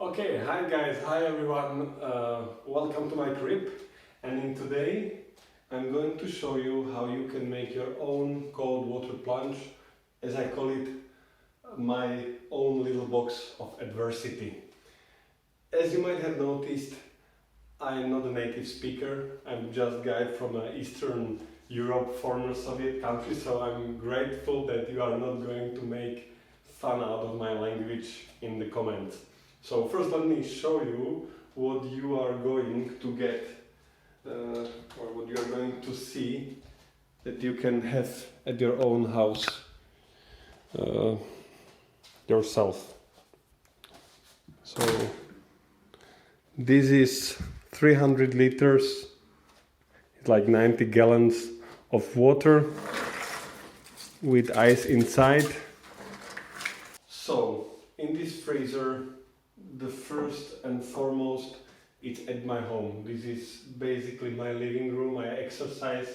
Okay, hi guys, hi everyone, welcome to my crib, and in today I'm going to show you how you can make your own cold water plunge, as I call it, my own little box of adversity. As you might have noticed, I'm not a native speaker, I'm just a guy from Eastern Europe, former Soviet country, so I'm grateful that you are not going to make fun out of my language in the comments. So first let me show you what you are going to get or what you are going to see that you can have at your own house yourself. So this is 300 liters, it's like 90 gallons of water with ice inside. So in this freezer, the first and foremost, it's at my home. This is basically my living room. I exercise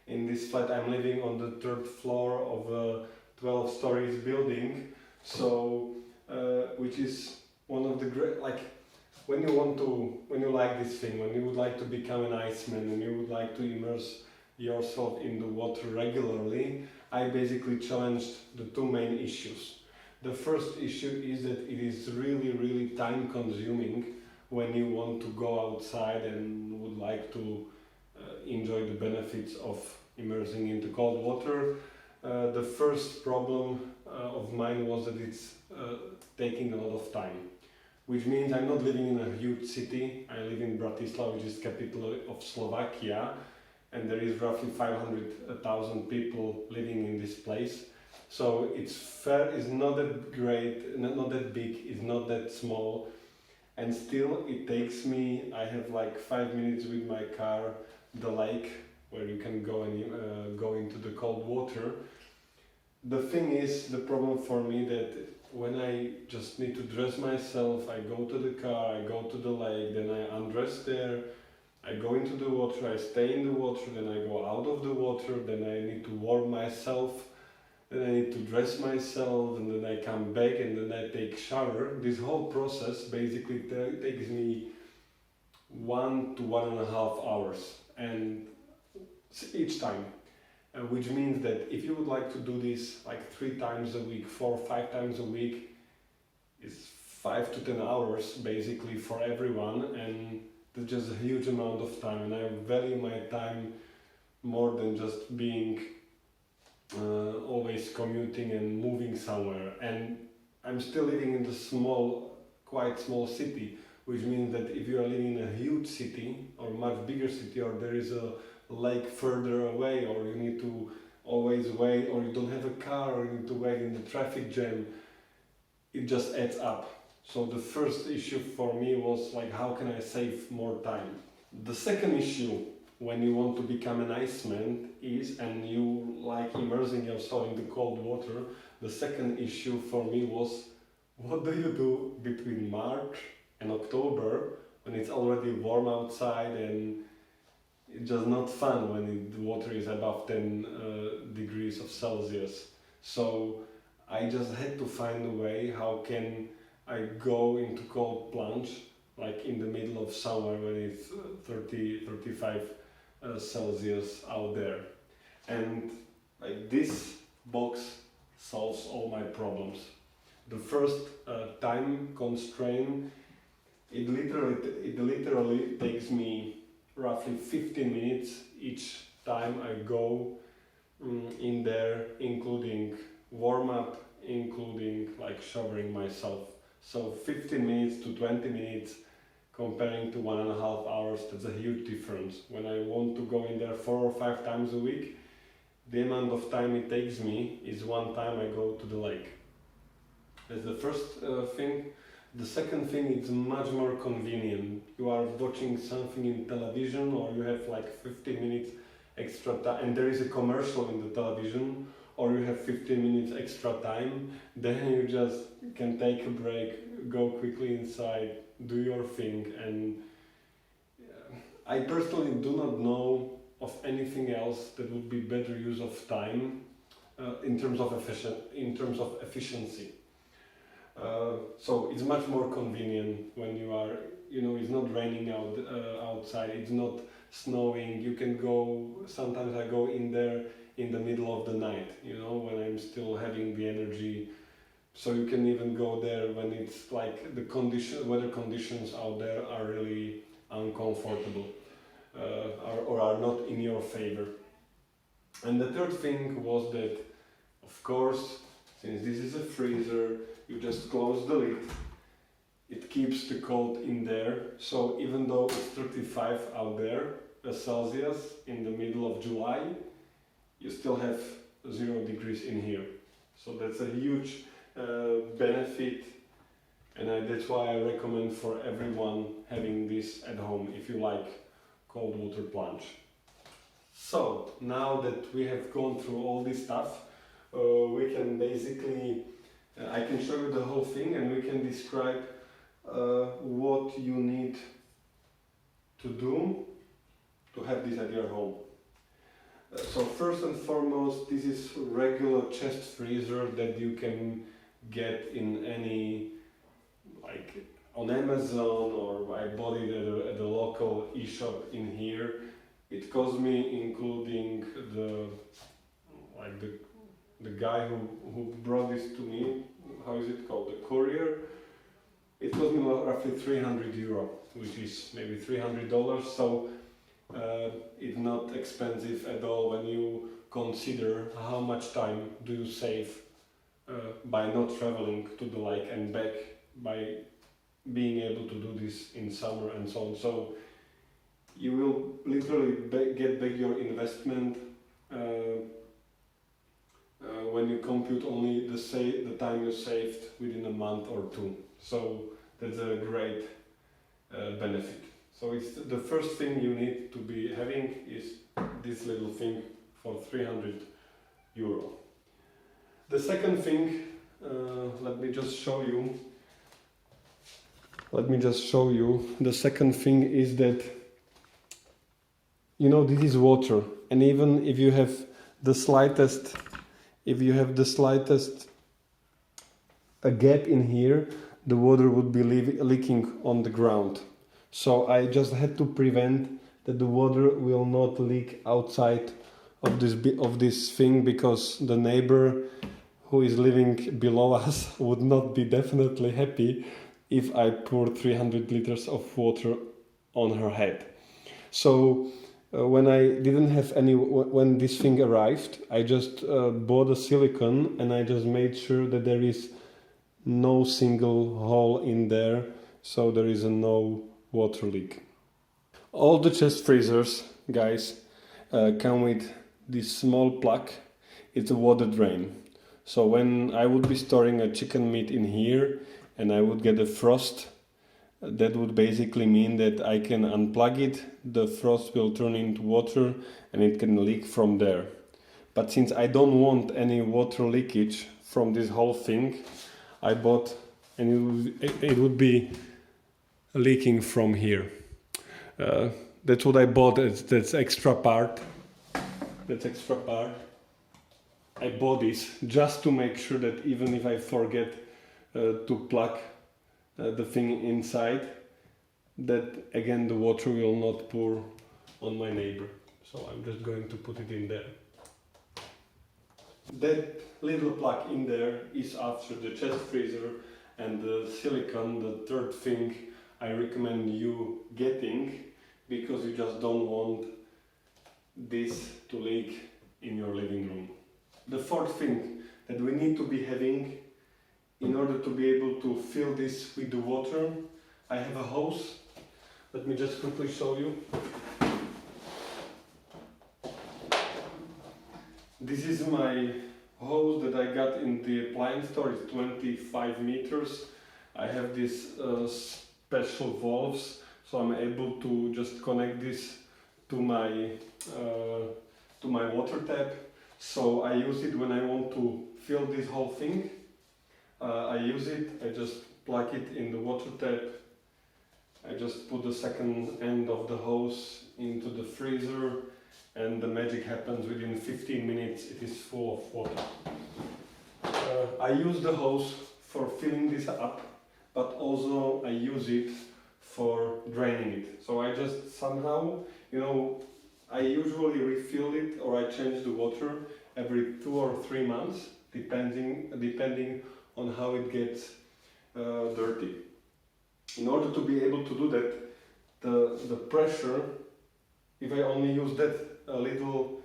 in this flat. I'm living on the third floor of a 12 stories building. So, which is one of the great, like, when you like this thing, when you would like to become an iceman and you would like to immerse yourself in the water regularly, I basically challenged the two main issues. The first issue is that it is really time consuming when you want to go outside and would like to enjoy the benefits of immersing into cold water. The first problem of mine was that it's taking a lot of time, which means I'm not living in a huge city. I live in Bratislava, which is capital of Slovakia, and there is roughly 500,000 people living in this place. So it's fair, it's not that great, not that big, it's not that small, and still it takes me, I have like 5 minutes with my car, the lake, where you can go and go into the cold water. The thing is, the problem for me that when I just need to dress myself, I go to the car, I go to the lake, then I undress there, I go into the water, I stay in the water, then I go out of the water, then I need to warm myself, then I need to dress myself, and then I come back and then I take shower. This whole process basically takes me 1 to 1.5 hours, and each time. Which means that if you would like to do this like 3 times a week, 4 or 5 times a week, it's 5 to 10 hours basically for everyone, and that's just a huge amount of time, and I value my time more than just being always commuting and moving somewhere. And I'm still living in the quite small city, which means that if you are living in a huge city or much bigger city, or there is a lake further away, or you need to always wait, or you don't have a car, or you need to wait in the traffic jam, it just adds up. So the first issue for me was like, how can I save more time? The second issue when you want to become an iceman is, and you like immersing yourself in the cold water, the second issue for me was, what do you do between March and October when it's already warm outside and it's just not fun when the water is above 10 degrees of Celsius. So I just had to find a way how can I go into cold plunge like in the middle of summer when it's 35 Celsius out there. And like this box solves all my problems. The first time constraint, it literally takes me roughly 15 minutes each time I go in there, including warm up, including like showering myself. So 15 minutes to 20 minutes comparing to 1.5 hours, that's a huge difference. When I want to go in there 4 or 5 times a week, the amount of time it takes me is one time I go to the lake. That's the first thing. The second thing, it's much more convenient. You are watching something in television, or you have like 15 minutes extra time, and there is a commercial in the television, or you have 15 minutes extra time, then you just can take a break, go quickly inside, do your thing. And I personally do not know of anything else that would be better use of time in terms of efficiency. So it's much more convenient when you are, it's not raining outside, it's not snowing. You can go, sometimes I go in there in the middle of the night, when I'm still having the energy. So you can even go there when it's like the weather conditions out there are really uncomfortable, or are not in your favor. And the third thing was that, of course, since this is a freezer, you just close the lid. It keeps the cold in there. So even though it's 35 out there, Celsius, in the middle of July, you still have 0 degrees in here. So that's a huge benefit, and that's why I recommend for everyone having this at home if you like cold water plunge. So now that we have gone through all this stuff, we can basically, I can show you the whole thing and we can describe what you need to do to have this at your home. So first and foremost, this is regular chest freezer that you can get in any, like on Amazon, or I bought it at a local e-shop in here. It cost me, including the guy who brought this to me, how is it called, the courier, it cost me roughly €300, which is maybe $300. So it's not expensive at all when you consider how much time do you save by not traveling to the lake and back, by being able to do this in summer and so on. So you will literally get back your investment when you compute only the time you saved within a month or two. So that's a great benefit. So it's the first thing you need to be having is this little thing for €300. The second thing, let me just show you. The second thing is that, this is water, and even if you have the slightest, a gap in here, the water would be leaking on the ground. So I just had to prevent that the water will not leak outside of this thing, because the neighbor who is living below us would not be definitely happy if I poured 300 liters of water on her head. So when I didn't have when this thing arrived, I just bought a silicone, and I just made sure that there is no single hole in there, so there is no water leak. All the chest freezers, guys, come with this small plug. It's a water drain. So when I would be storing a chicken meat in here and I would get a frost, that would basically mean that I can unplug it, the frost will turn into water and it can leak from there. But since I don't want any water leakage from this whole thing, I bought, and it would be leaking from here. That's what I bought, that's extra part. I bought this just to make sure that even if I forget to plug the thing inside, that again the water will not pour on my neighbor. So I'm just going to put it in there. That little plug in there is after the chest freezer, and the silicone, the third thing I recommend you getting, because you just don't want this to leak in your living room. The fourth thing that we need to be having in order to be able to fill this with the water, I have a hose. Let me just quickly show you. This is my hose that I got in the appliance store. It's 25 meters. I have these special valves, so I'm able to just connect this to my water tap. So I use it when I want to fill this whole thing. I use it, I just plug it in the water tap. I just put the second end of the hose into the freezer, and the magic happens. Within 15 minutes it is full of water. I use the hose for filling this up, but also I use it for draining it. So I just somehow, you know, I usually refill it or I change the water every 2 or 3 months, depending on how it gets dirty. In order to be able to do that, the pressure, if I only use that a little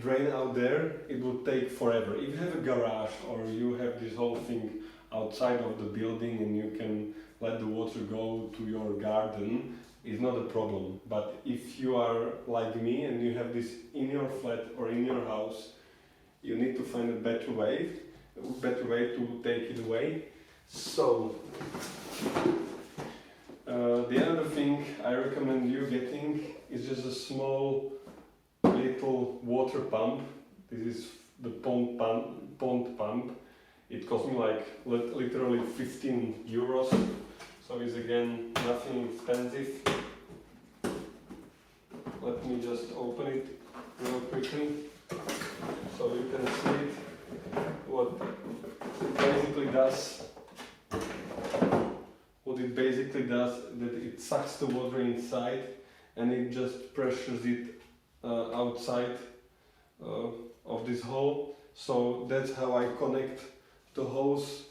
drain out there, it would take forever. If you have a garage or you have this whole thing outside of the building and you can let the water go to your garden, it's not a problem. But if you are like me and you have this in your flat or in your house, you need to find a better way to take it away. So the other thing I recommend you getting is just a small little water pump. This is the pond pump. It cost me like literally 15 euros. So it's again nothing expensive. Let me just open it real quickly so you can see it. What it basically does, that it sucks the water inside and it just pressures it outside of this hole. So that's how I connect the hose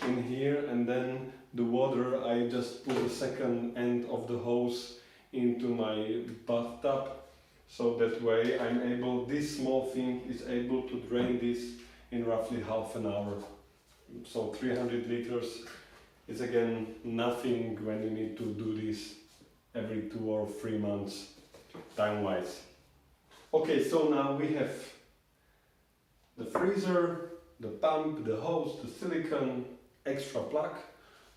in here, and then the water, I just put the second end of the hose into my bathtub. So that way this small thing is able to drain this in roughly half an hour. So 300 liters is again nothing when you need to do this every 2 or 3 months time-wise. Okay, so now we have the freezer, the pump, the hose, the silicone, extra plug.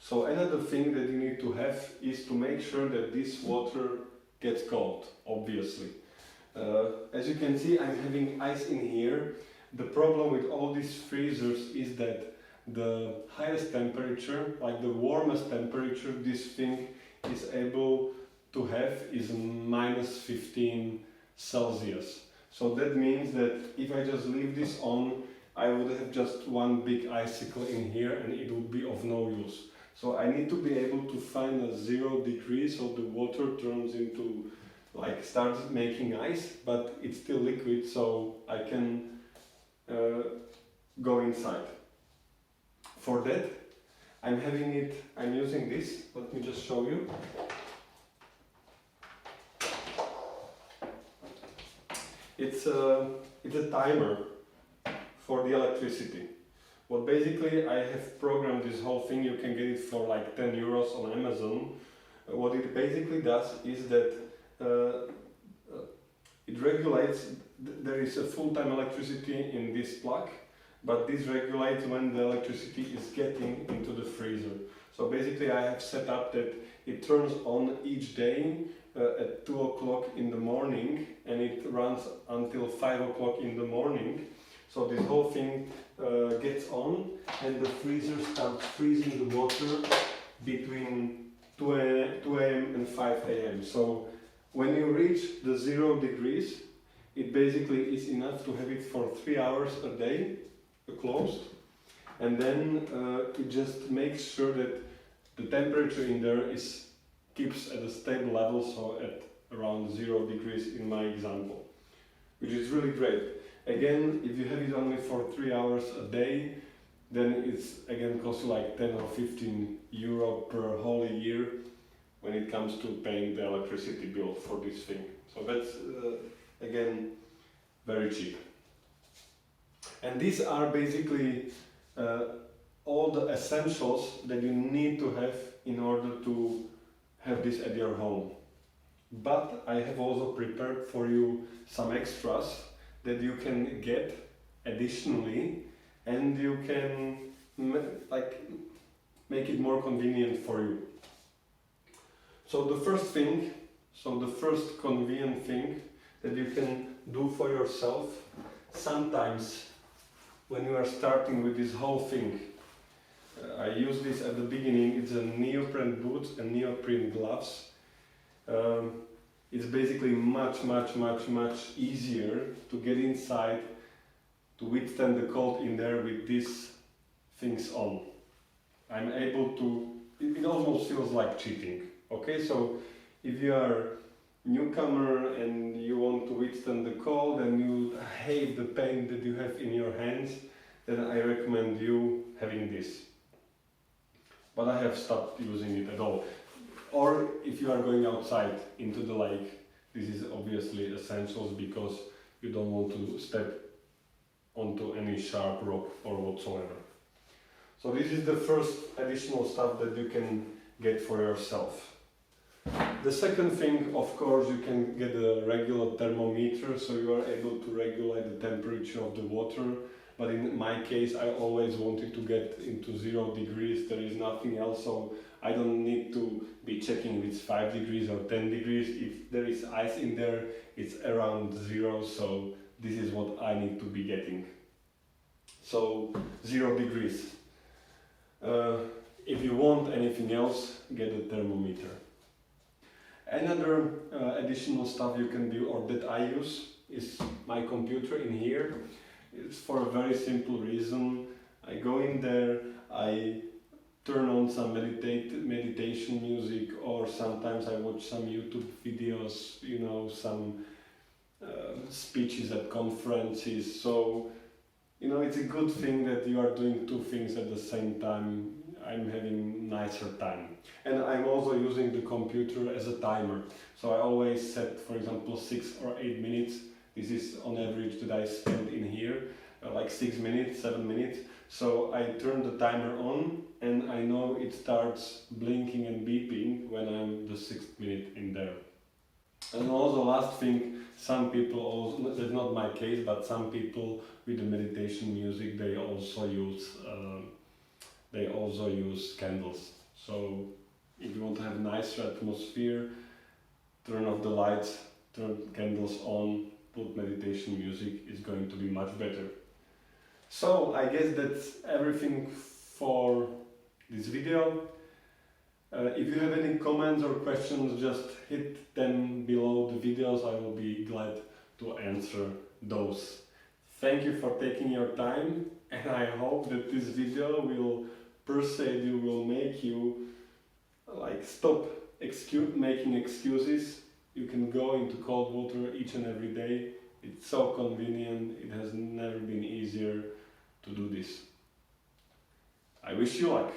So another thing that you need to have is to make sure that this water gets cold, obviously. As you can see, I'm having ice in here. The problem with all these freezers is that the highest temperature, like the warmest temperature this thing is able to have is -15 Celsius. So that means that if I just leave this on, I would have just one big icicle in here and it would be of no use. So I need to be able to find a 0 degree so the water turns into, like, starts making ice, but it's still liquid, so I can go inside. For that, I'm using this. Let me just show you. It's a timer for the electricity. Well, basically, I have programmed this whole thing. You can get it for like 10 euros on Amazon. What it basically does is that it regulates. There is a full-time electricity in this plug, but this regulates when the electricity is getting into the freezer. So basically, I have set up that it turns on each day at 2 o'clock in the morning, and it runs until 5 o'clock in the morning. So this whole thing gets on, and the freezer starts freezing the water between 2 a.m. and 5 a.m. So when you reach the 0 degrees, it basically is enough to have it for 3 hours a day closed, and then it just makes sure that the temperature in there keeps at a stable level, so at around 0 degrees in my example, which is really great. Again, if you have it only for 3 hours a day, then it's again costs you like 10 or 15 euro per whole year when it comes to paying the electricity bill for this thing. So that's again very cheap. And these are basically all the essentials that you need to have in order to have this at your home. But I have also prepared for you some extras that you can get additionally, and you can make it more convenient for you. So the first convenient thing that you can do for yourself, sometimes when you are starting with this whole thing, I use this at the beginning. It's a neoprene boots and neoprene gloves. It's basically much easier to get inside, to withstand the cold in there with this things on. I'm able to, it almost feels like cheating. Okay, so if you are newcomer and you want to withstand the cold and you hate the pain that you have in your hands, then I recommend you having this. But I have stopped using it at all. Or if you are going outside into the lake, this is obviously essentials because you don't want to step onto any sharp rock or whatsoever. So this is the first additional stuff that you can get for yourself. The second thing, of course, you can get a regular thermometer, so you are able to regulate the temperature of the water. But in my case, I always wanted to get into 0 degrees. There is nothing else, so I don't need to be checking if it's 5 degrees or 10 degrees. If there is ice in there, it's around 0, so this is what I need to be getting. So 0 degrees. If you want anything else, get a thermometer. Another additional stuff you can do, or that I use, is my computer in here. It's for a very simple reason. I go in there, I turn on some meditation music, or sometimes I watch some YouTube videos, you know, some speeches at conferences. So, you know, it's a good thing that you are doing two things at the same time. I'm having nicer time. And I'm also using the computer as a timer. So I always set, for example, 6 or 8 minutes. This is on average that I spend in here, like 6 minutes, 7 minutes. So I turn the timer on and I know it starts blinking and beeping when I'm the 6th minute in there. And also last thing, some people also, that's not my case, but some people with the meditation music, they also use candles. So if you want to have a nicer atmosphere, turn off the lights, turn candles on, put meditation music, is going to be much better. So I guess that's everything for this video. If you have any comments or questions, just hit them below the videos. I will be glad to answer those. Thank you for taking your time, and I hope that this video will persuade you, will make you like stop making excuses. You can go into cold water each and every day. It's so convenient. It has never been easier to do this. I wish you luck.